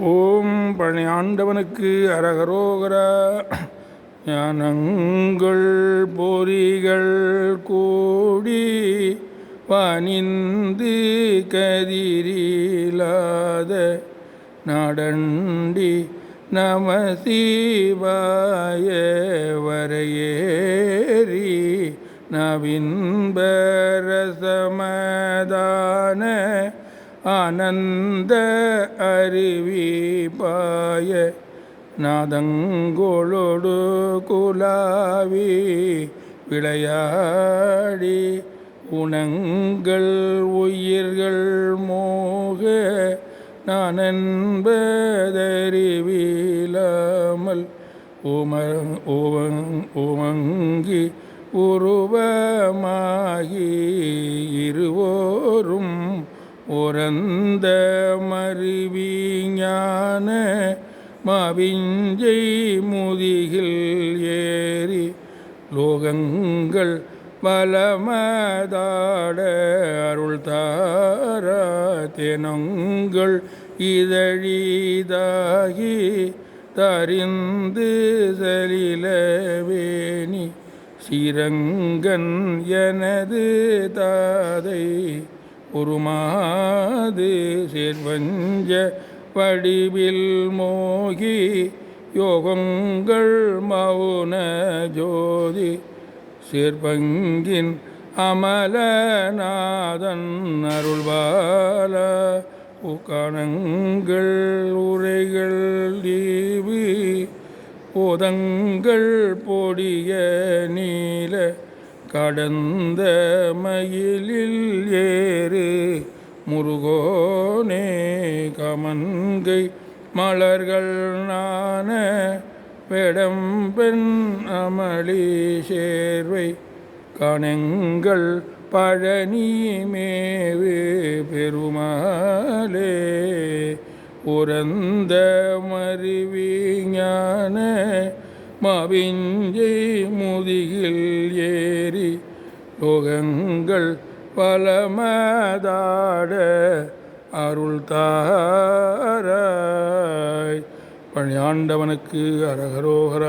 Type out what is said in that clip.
ஓம் பழனி ஆண்டவனுக்கு அரகரோகரா. ஞானங்கள் பொறிகள் கூடி பணிந்து கதிரிலாத நடண்டி நம சிவாய வரையேறி நவின்பரசமதான ஆனந்த அருவிபாய நாதங்கொளொடு குலாவி விளையாடி உணங்கள் உயிர்கள் மோக நான் என்பதறிவிலாமல் உமங்கி உருவமாகி இருவோரும் ஒரந்த மருவிஞான மாவிஞ்சை முதிகில் ஏறி லோகங்கள் வலமதாட அருள் தாரா தெனங்கள் இதழிதாகி தரிந்து சலிலவேணி சிரங்கன் எனது தாதை உருமாது சேர்வஞ்ச வடிவில் மோகி யோகங்கள் மௌன ஜோதி சேர்பங்கின் அமலநாதன் அருள்பால உக்கணங்கள் உரைகள் தீவு போதங்கள் பொடிய நீல கடந்த மயிலில் ஏறு முருகோனே கமன்கை மலர்கள் நான வெடம்பெண் அமளி சேர்வை கணங்கள் பழனி மேவு பெருமாளே உரந்த மருவிஞான மாவிஞ்சை முதிகில் ஏறி லோகங்கள் பலமதாட அருள் தாராய். பழனி ஆண்டவனுக்கு அரகரோகரா.